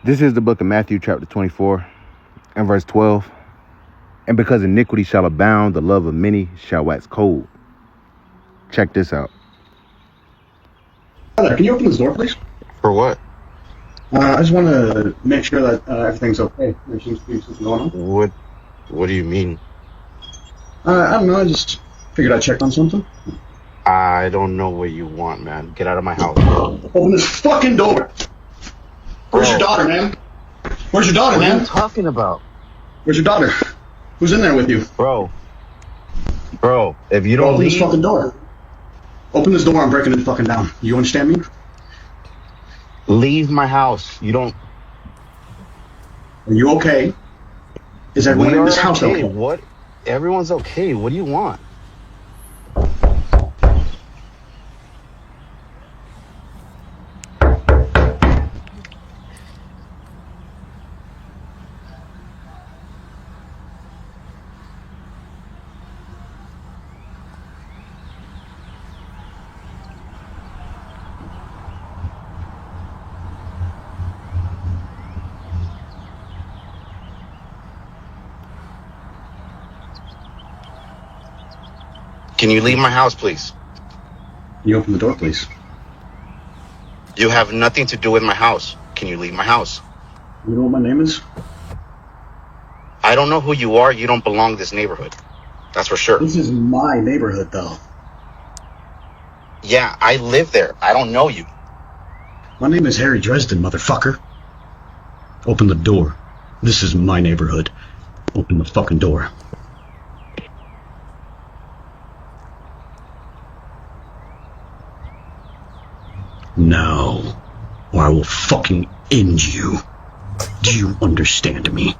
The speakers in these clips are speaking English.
This is the book of Matthew, chapter 24, and verse 12. And because iniquity shall abound, the love of many shall wax cold. Check this out. Can you open this door, please? For what? I just want to make sure that everything's okay. There seems to be something going on. What do you mean? I don't know. I just figured I'd check on something. I don't know what you want, man. Get out of my house. Open this fucking door. Where's your daughter, man? Where's your daughter, man? What are you talking about? Where's your daughter? Who's in there with you? Bro, if you don't Open leave... this fucking door. Open this door, I'm breaking it fucking down. You understand me? Leave my house. You don't... Are you okay? Is everyone in this house okay? What? Everyone's okay. What do you want? Can you leave my house, please? Can you open the door, please? You have nothing to do with my house. Can you leave my house? You know what my name is? I don't know who you are. You don't belong to this neighborhood. That's for sure. This is my neighborhood, though. Yeah, I live there. I don't know you. My name is Harry Dresden, motherfucker. Open the door. This is my neighborhood. Open the fucking door. Now, or I will fucking end you. Do you understand me?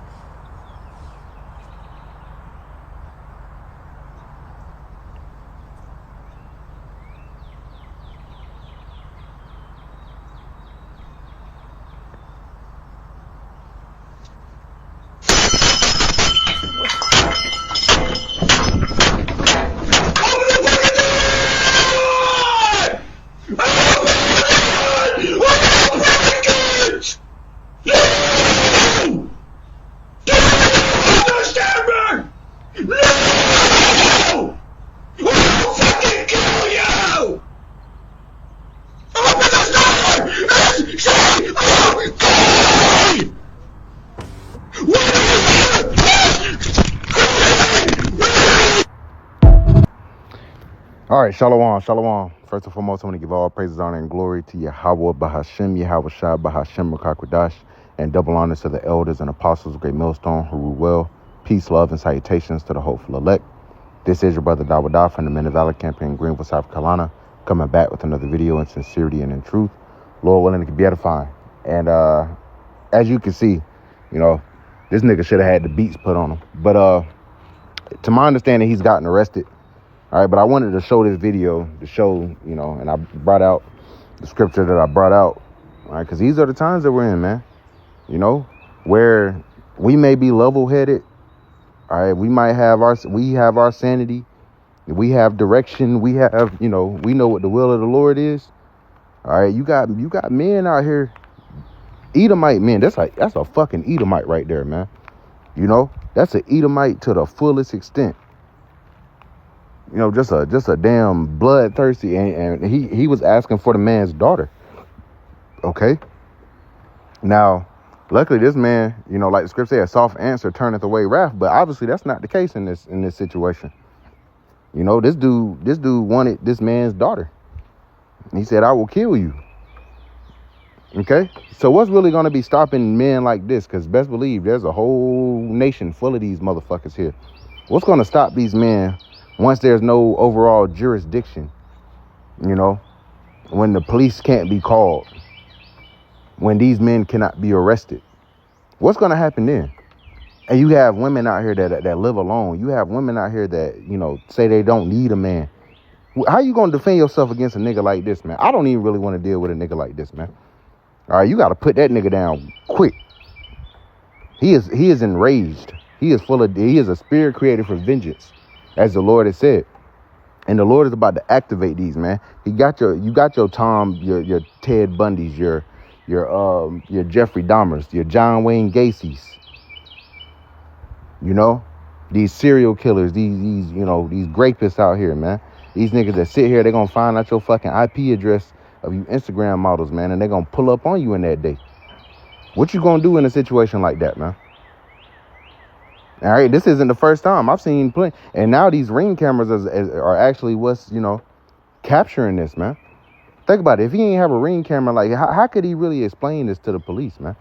All right, shalom, shalom. First and foremost, I want to give all praises, honor, and glory to Yahweh Bahashem, Yahweh Shai Bahashem Makakwadash, and double honors to the elders and apostles of Great Millstone who rule well. Peace, love, and salutations to the hopeful elect. This is your brother Dawadah from the Men of Valor Camp in Greenville, South Carolina, coming back with another video in sincerity and in truth. Lord willing, it can be edifying. And as you can see, you know, this nigga should have had the beats put on him. But to my understanding, he's gotten arrested. All right, but I wanted to show this video to show, you know, and I brought out the scripture that I brought out, all right, because these are the times that we're in, man, you know, where we may be level-headed, all right, we have our sanity, we have direction, we have, you know, we know what the will of the Lord is, all right, you got men out here, Edomite men, that's a fucking Edomite right there, man, you know, that's an Edomite to the fullest extent. You know, just a damn bloodthirsty, and he was asking for the man's daughter. Okay. Now, luckily this man, you know, like the scripture said, a soft answer turneth away wrath, but obviously that's not the case in this situation. You know, this dude wanted this man's daughter. He said, I will kill you. Okay. So what's really going to be stopping men like this? Because best believe there's a whole nation full of these motherfuckers here. What's going to stop these men once there's no overall jurisdiction, you know, when the police can't be called, when these men cannot be arrested? What's going to happen then? And you have women out here that live alone. You have women out here that, you know, say they don't need a man. How you going to defend yourself against a nigga like this, man? I don't even really want to deal with a nigga like this, man. All right, you got to put that nigga down quick. He is enraged. He is a spirit created for vengeance, as the Lord has said. And the Lord is about to activate these, man. You got your Tom, your Ted Bundys, your your Jeffrey Dahmers, your John Wayne Gacy's. You know, these serial killers, these these rapists out here, man. These niggas that sit here, they're gonna find out your fucking IP address of you Instagram models, man, and they're gonna pull up on you in that day. What you gonna do in a situation like that, man? All right, this isn't the first time. I've seen plenty, and now these Ring cameras are actually what's capturing this, man. Think about it. If he ain't have a Ring camera, like how could he really explain this to the police, man?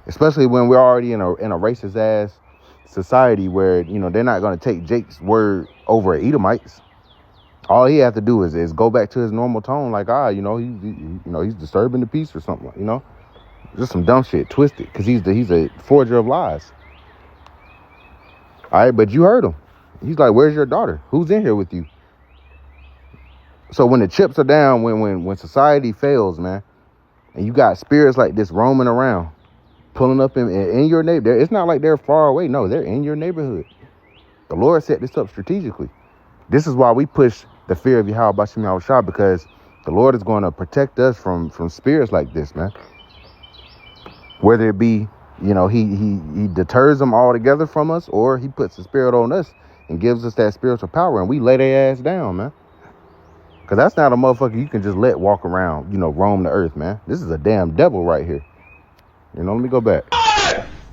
Especially when we're already in a racist ass society where they're not gonna take Jake's word over Edomites. All he have to do is go back to his normal tone, like he's disturbing the peace or something, just some dumb shit, twisted, because he's a forger of lies. All right, but you heard him. He's like, "Where's your daughter? Who's in here with you?" So when the chips are down, when society fails, man, and you got spirits like this roaming around, pulling up in your neighborhood, it's not like they're far away. No, they're in your neighborhood. The Lord set this up strategically. This is why we push the fear of Yahweh Bashim Yahushua, because the Lord is going to protect us from spirits like this, man. Whether it be, he deters them altogether from us, or he puts the spirit on us and gives us that spiritual power, and we lay their ass down, man. Because that's not a motherfucker you can just let walk around, roam the earth, man. This is a damn devil right here. Let me go back.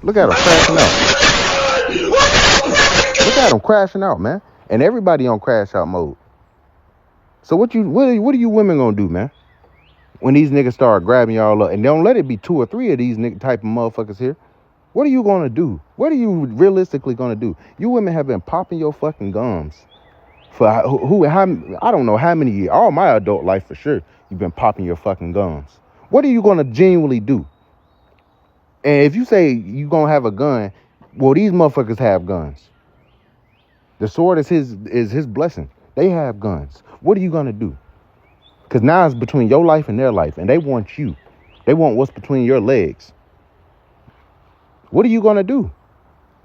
Look at him crashing out. Look at him crashing out, man. And everybody on crash out mode. So what are you women gonna do, man? When these niggas start grabbing y'all up, and don't let it be 2 or 3 of these type of motherfuckers here. What are you gonna do? What are you realistically gonna do? You women have been popping your fucking gums for how I don't know how many years. All my adult life for sure, you've been popping your fucking gums. What are you gonna genuinely do? And if you say you gonna have a gun, well, these motherfuckers have guns. The sword is his blessing. They have guns. What are you gonna do? Because now it's between your life and their life, and they want you. They want what's between your legs. What are you gonna do?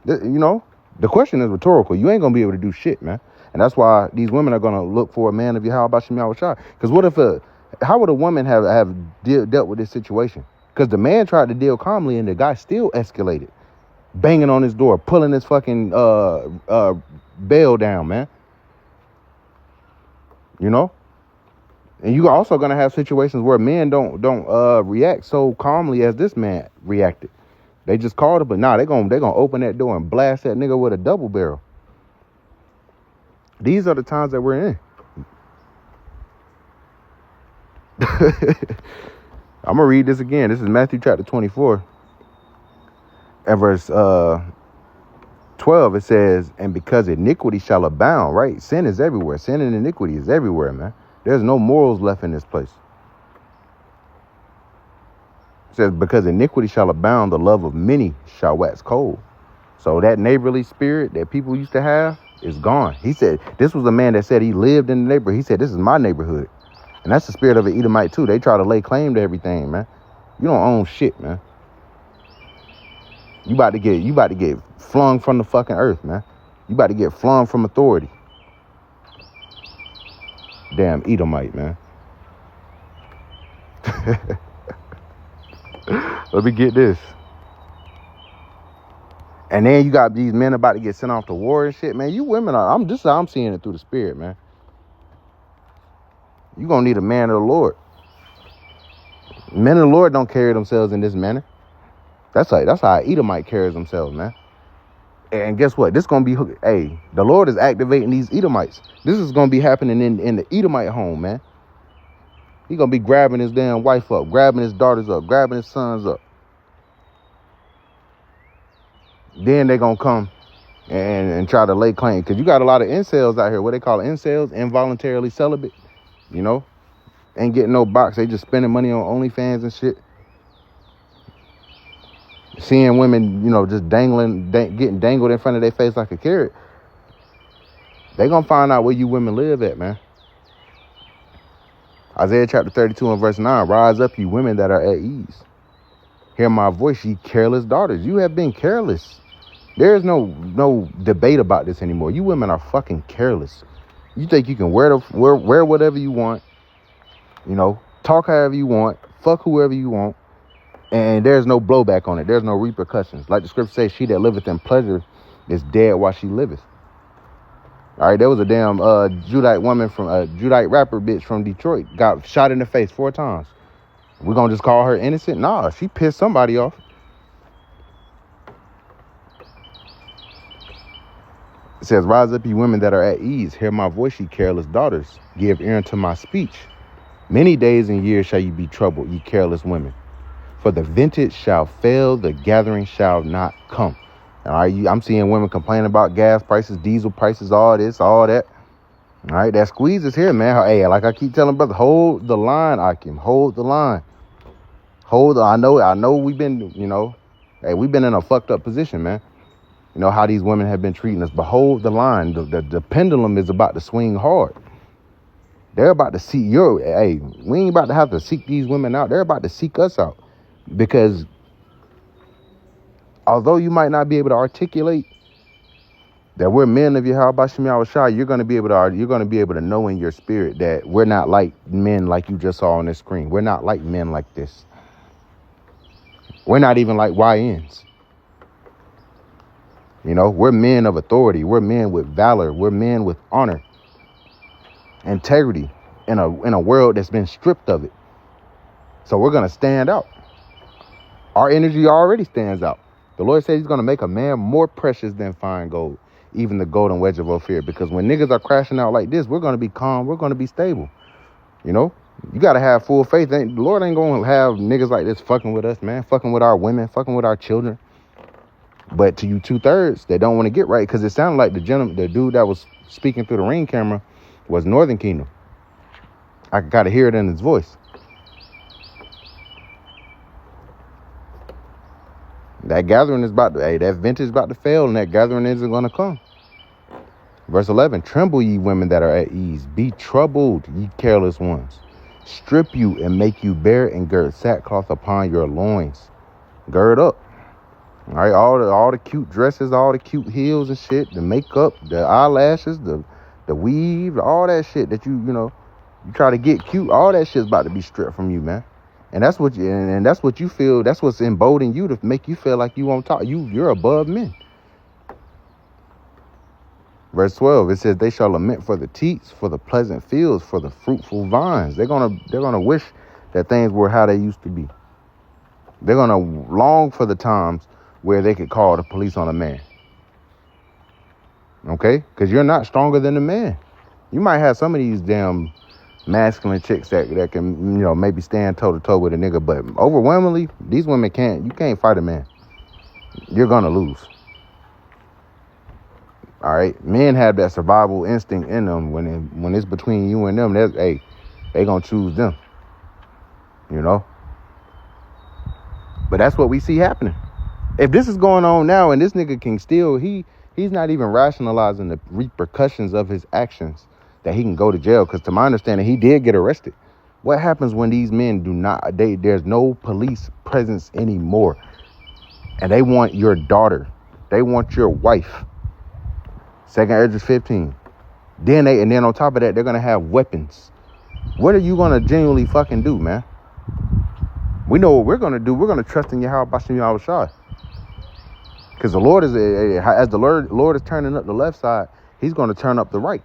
The question is rhetorical. You ain't gonna be able to do shit, man. And that's why these women are gonna look for a man of Yahweh Bashim Yahushua. Because how would a woman have dealt with this situation? Because the man tried to deal calmly, and the guy still escalated, banging on his door, pulling his fucking bell down, man. And you also gonna have situations where men don't react so calmly as this man reacted. They just called it, but they're gonna open that door and blast that nigga with a double barrel. These are the times that we're in. I'm gonna read this again. This is Matthew chapter 24, and verse 12. It says, "And because iniquity shall abound," right? Sin is everywhere. Sin and iniquity is everywhere, man. There's no morals left in this place. It says, "Because iniquity shall abound, the love of many shall wax cold." So that neighborly spirit that people used to have is gone. He said, this was a man that said he lived in the neighborhood. He said, "This is my neighborhood." And that's the spirit of an Edomite too. They try to lay claim to everything, man. You don't own shit, man. You about to get flung from the fucking earth, man. You about to get flung from authority. Damn Edomite, man. Let me get this. And then you got these men about to get sent off to war and shit, man. You women I'm seeing it through the spirit, man. You gonna need a man of the Lord. Men of the Lord don't carry themselves in this manner. That's how Edomite carries themselves, man. And guess what? This gonna be, the Lord is activating these Edomites. This is gonna be happening in the Edomite home, man. He gonna be grabbing his damn wife up, grabbing his daughters up, grabbing his sons up. Then they gonna come and try to lay claim. Because you got a lot of incels out here. What they call incels, involuntarily celibate. Ain't getting no box. They just spending money on OnlyFans and shit. Seeing women, just getting dangled in front of their face like a carrot. They gonna find out where you women live at, man. Isaiah chapter 32 and verse 9. "Rise up, you women that are at ease. Hear my voice, ye careless daughters." You have been careless. There is no debate about this anymore. You women are fucking careless. You think you can wear whatever you want, talk however you want, fuck whoever you want, and there's no blowback on it. There's no repercussions. Like the scripture says, she that liveth in pleasure is dead while she liveth. All right, there was a damn Judite woman from a Judite rapper bitch from Detroit got shot in the face 4 times. We're gonna just call her innocent? Nah, she pissed somebody off. It says, rise up, ye women that are at ease. Hear my voice, ye careless daughters. Give ear unto my speech. Many days and years shall ye be troubled, ye careless women. For the vintage shall fail, the gathering shall not come. All right, I'm seeing women complaining about gas prices, diesel prices, all this, all that. All right, that squeeze is here, man. Hey, like I keep telling brothers, hold the line, Akim. Hold the line. I know we've been, we've been in a fucked up position, man. You know how these women have been treating us. But hold the line. The pendulum is about to swing hard. They're about to seek we ain't about to have to seek these women out. They're about to seek us out. Because although you might not be able to articulate that we're men of Yahweh Shem Yahushua, you're going to be able to know in your spirit that we're not like men like you just saw on this screen. We're not like men like this. We're not even like YNs. We're men of authority. We're men with valor. We're men with honor, integrity in a world that's been stripped of it. So we're going to stand out. Our energy already stands out. The Lord said he's going to make a man more precious than fine gold, even the golden wedge of Ophir. Because when niggas are crashing out like this, we're going to be calm. We're going to be stable. You got to have full faith. The Lord ain't going to have niggas like this fucking with us, man. Fucking with our women, fucking with our children. But to you 2/3, they don't want to get right, because it sounded like the dude that was speaking through the ring camera was Northern Kingdom. I got to hear it in his voice. That gathering is that vintage is about to fail, and that gathering isn't going to come. Verse 11, tremble ye women that are at ease. Be troubled, ye careless ones. Strip you and make you bare, and gird sackcloth upon your loins. Gird up. All right, all the cute dresses, all the cute heels and shit, the makeup, the eyelashes, the weave, all that shit that you try to get cute, all that shit's about to be stripped from you, man. And that's what you feel, that's what's emboldening you to make you feel like you on top. You're above men. Verse 12, it says, they shall lament for the teats, for the pleasant fields, for the fruitful vines. They're gonna wish that things were how they used to be. They're gonna long for the times where they could call the police on a man. Okay? Because you're not stronger than the man. You might have some of these damn masculine chicks that can, maybe stand toe to toe with a nigga, but overwhelmingly, these women you can't fight a man. You're gonna lose. All right? Men have that survival instinct in them. When it's between you and them, they gonna choose them. But that's what we see happening. If this is going on now and this nigga can still, he's not even rationalizing the repercussions of his actions, that he can go to jail. Because to my understanding, he did get arrested. What happens when these men there's no police presence anymore, and they want your daughter, they want your wife? 2nd Esdras 15. Then on top of that, they're gonna have weapons. What are you gonna genuinely fucking do, man? We know what we're gonna do. We're gonna trust in Yahweh Bashem Yahushua. Because the Lord as the Lord is turning up the left side, he's going to turn up the right.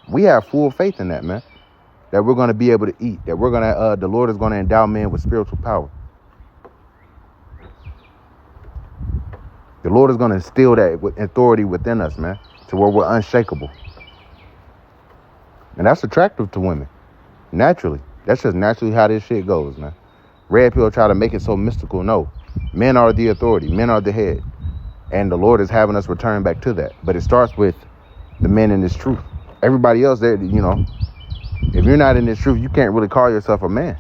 We have full faith in that, man. That we're going to be able to eat. That the Lord is going to endow men with spiritual power. The Lord is going to instill that with authority within us, man. To where we're unshakable. And that's attractive to women. Naturally. That's just naturally how this shit goes, man. Red pill try to make it so mystical. No. Men are the authority. Men are the head. And the Lord is having us return back to that. But it starts with the men in this truth. Everybody else there, if you're not in this truth, you can't really call yourself a man.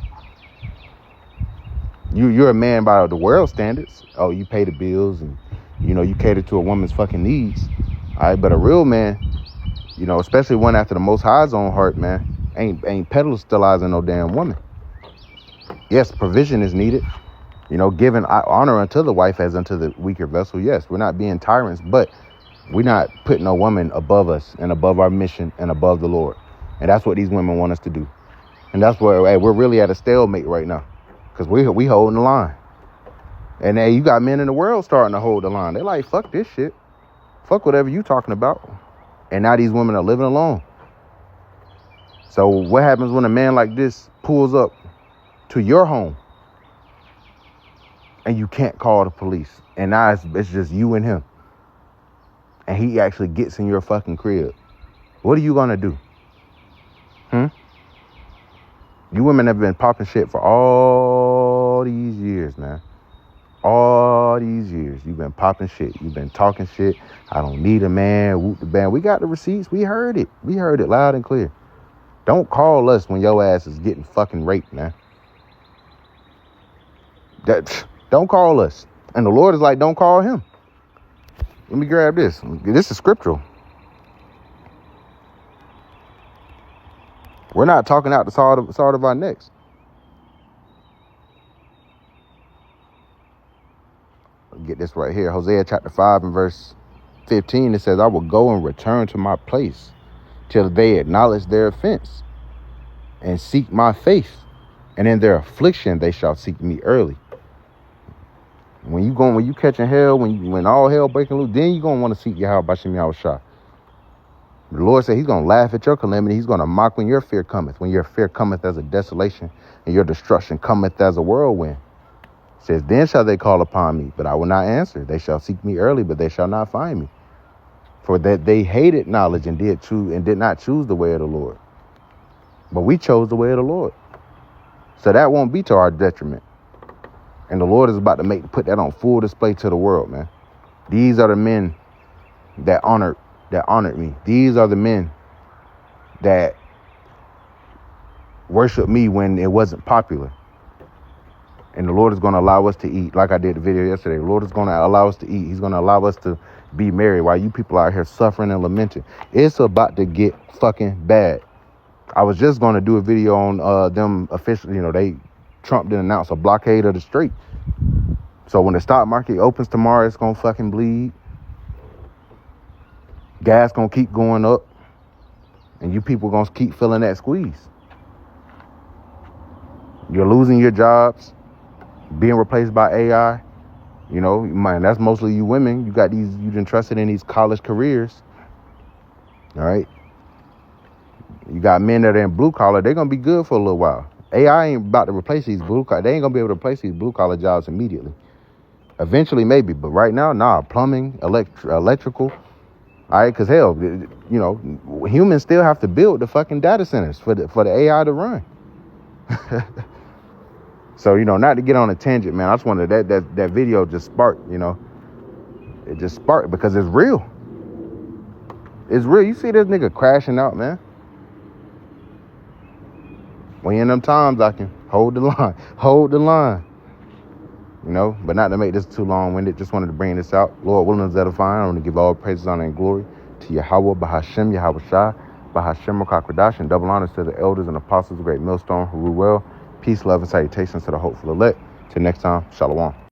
You're a man by the world standards. Oh, you pay the bills and, you cater to a woman's fucking needs. All right, but a real man, especially one after the Most High's own heart, man, ain't pedestalizing no damn woman. Yes, provision is needed. Giving honor unto the wife as unto the weaker vessel. Yes, we're not being tyrants, but we're not putting a woman above us and above our mission and above the Lord. And that's what these women want us to do. And that's where, hey, we're really at a stalemate right now. Because we holding the line. And hey, you got men in the world starting to hold the line. They're like, fuck this shit. Fuck whatever you talking about. And now these women are living alone. So what happens when a man like this pulls up to your home and you can't call the police? And now it's just you and him. And he actually gets in your fucking crib. What are you gonna do? You women have been popping shit for all these years, man. All these years. You've been popping shit. You've been talking shit. I don't need a man. Whoop the band. We got the receipts. We heard it. We heard it loud and clear. Don't call us when your ass is getting fucking raped, man. Don't call us. And the Lord is like, don't call him. Let me grab this. This is scriptural. We're not talking out the side of our necks. Get this right here. Hosea chapter 5 and verse 15. It says, I will go and return to my place till they acknowledge their offense and seek my face. And in their affliction, they shall seek me early. When you catching hell, when all hell breaking loose, then you're going to want to seek Yahweh Bashim Yahushua. The Lord said he's going to laugh at your calamity. He's going to mock when your fear cometh. When your fear cometh as a desolation and your destruction cometh as a whirlwind. It says, then shall they call upon me, but I will not answer. They shall seek me early, but they shall not find me. For that they hated knowledge and did not choose the way of the Lord. But we chose the way of the Lord. So that won't be to our detriment. And the Lord is about to put that on full display to the world, man. These are the men that honored me. These are the men that worshiped me when it wasn't popular. And the Lord is going to allow us to eat, like I did the video yesterday. The Lord is going to allow us to eat. He's going to allow us to be merry while you people out here suffering and lamenting. It's about to get fucking bad. I was just going to do a video on them officially, Trump didn't announce a blockade of the strait. So when the stock market opens tomorrow, it's going to fucking bleed. Gas going to keep going up. And you people going to keep feeling that squeeze. You're losing your jobs. Being replaced by AI. Man, that's mostly you women. You got you've been trusted in these college careers. All right. You got men that are in blue collar. They're going to be good for a little while. AI ain't about to replace these blue collar. They ain't going to be able to replace these blue collar jobs immediately. Eventually, maybe. But right now, nah. Plumbing, electrical. All right. Because hell, humans still have to build the fucking data centers for the AI to run. So, not to get on a tangent, man. I just wanted that video just sparked, It just sparked because it's real. It's real. You see this nigga crashing out, man. When in them times, I can hold the line. Hold the line. But not to make this too long-winded. Just wanted to bring this out. Lord willing is edifying. I want to give all praises, honor, and glory to Yahweh, Bahashem, Yahweh Shai, Bahashem, Makakwadash, and double honors to the elders and apostles of Great Millstone who rule well. Peace, love, and salutations to the hopeful elect. Till next time, Shalom.